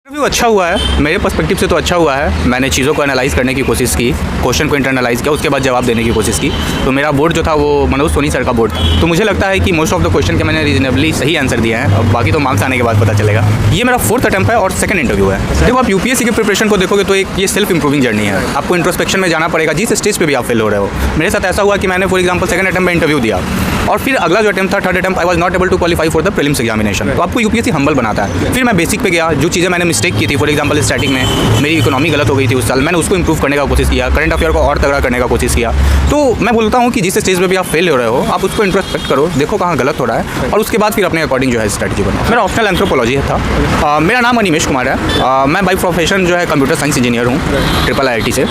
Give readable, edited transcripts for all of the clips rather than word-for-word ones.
Interview अच्छा हुआ है, मेरे पर्सपेक्टिव से तो अच्छा हुआ है। मैंने चीज़ों को एनालाइज़ करने की कोशिश की, क्वेश्चन को इंटरनलाइज़ किया, उसके बाद जवाब देने की कोशिश की। तो मेरा बोर्ड जो था वो मनोज सोनी सर का बोर्ड था। तो मुझे लगता है कि मोस्ट ऑफ द क्वेश्चन के मैंने रीजनेबली सही आंसर दिया है। अब बाकी तो मार्क्स आने के बाद पता चलेगा। ये मेरा 4th अटेम्प्ट है और 2nd इंटरव्यू है। देखो, आप यूपीएससी की प्रिपरेशन को देखोगे तो एक ये सेल्फ इंप्रूविंग जर्नी है। आपको इंट्रोस्पेक्शन में जाना पड़ेगा जिस स्टेज पे भी आप फेल हो रहे हो। मेरे साथ ऐसा हुआ कि मैंने फॉर एग्जाम्पल 2nd अटेम्प्ट में इंटरव्यू दिया और फिर अगला जो अटेम्प्ट था 3rd attempt, I was not able to qualify for the prelims examination. तो आपको यूपीएससी हम्बल बनाता है। फिर मैं बेसिक पे गया, जो चीज़ें मैंने मिस्टेक की थी, फॉर एग्जाम्पल स्टैटिक में मेरी इकोनॉमी गलत हो गई थी उस साल, मैंने उसको इंप्रूव करने का कोशिश किया, करंट अफेयर को और तगड़ा करने का कोशिश किया। तो मैं बोलता हूँ कि जिस स्टेज पे भी आप फेल हो रहे हो, आप उसको इंट्रोस्पेक्ट करो, देखो कहाँ गलत हो रहा है और उसके बाद फिर अपने अकॉर्डिंग जो है स्ट्रेटजी बनाओ। मेरा ऑप्शनल एंथ्रोपोलॉजी था। मेरा नाम अनिमेश कुमार है। मैं बाई प्रोफेशन जो है कंप्यूटर साइंस इंजीनियर हूँ IIIT से।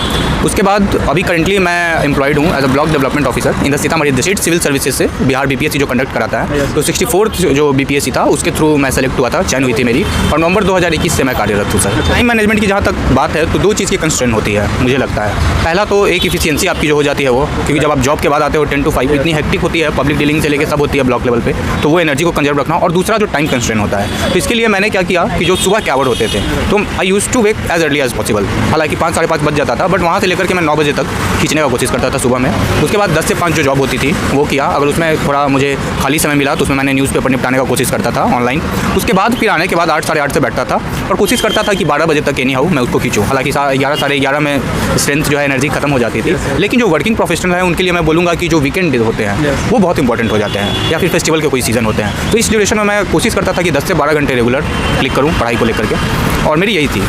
उसके बाद अभी करंटली मैं एम्प्लॉयड हूँ as a block development officer in the Sitamarhi district civil services से। बिहार बीपीएससी जो कंडक्ट कराता है, तो 64th जो बीपीएससी था उसके थ्रू मैं सेलेक्ट हुआ था, चयन हुई थी मेरी, और नवंबर 2021 से मैं कार्यरत हूँ सर। टाइम मैनेजमेंट की जहाँ तक बात है तो 2 चीज़ की कंस्ट्रेंट होती है मुझे लगता है। पहला तो एक इफिशियंसी आपकी जो हो जाती है वो, क्योंकि जब आप जॉब के बाद आते हो 10 to 5 इतनी हेक्टिक होती है, पब्लिक डीलिंग से लेकर सब होती है ब्लॉक लेवल पे, तो वो एनर्जी को कंजर्व रखना। और दूसरा जो टाइम कंस्ट्रेंट होता है, तो इसके लिए मैंने क्या किया कि जो सुबह के आवर होते थे तो I used to wake as early as possible. हालांकि 5 साढ़े 5 बज जाता था, बट वहाँ से लेकर के मैं 9 बजे तक खींचने का कोशिश करता था सुबह में। उसके बाद 10 से 5 जो जॉब होती थी वो किया। अगर उसमें थोड़ा मुझे खाली समय मिला तो उसमें मैंने न्यूज़पेपर निपटाने का कोशिश करता था ऑनलाइन। उसके बाद फिर आने के बाद 8 साढ़े 8 से बैठता था और कोशिश करता था कि 12 बजे तक एनी हाउ मैं उसको खींचूँ। हालांकि 11 साढ़े 11 में स्ट्रेंथ जो है एनर्जी खत्म हो जाती थी। लेकिन जो वर्किंग प्रोफेशनल है उनके लिए मैं बोलूँगा कि जो वीकेंड होते हैं वो बहुत इंपॉर्टेंट हो जाते हैं, या फिर फेस्टिवल के कोई सीजन होते हैं। तो इस ड्यूरेशन में मैं कोशिश करता था कि 10 से 12 घंटे रेगुलर क्लिक करूँ पढ़ाई को लेकर के, और मेरी यही थी।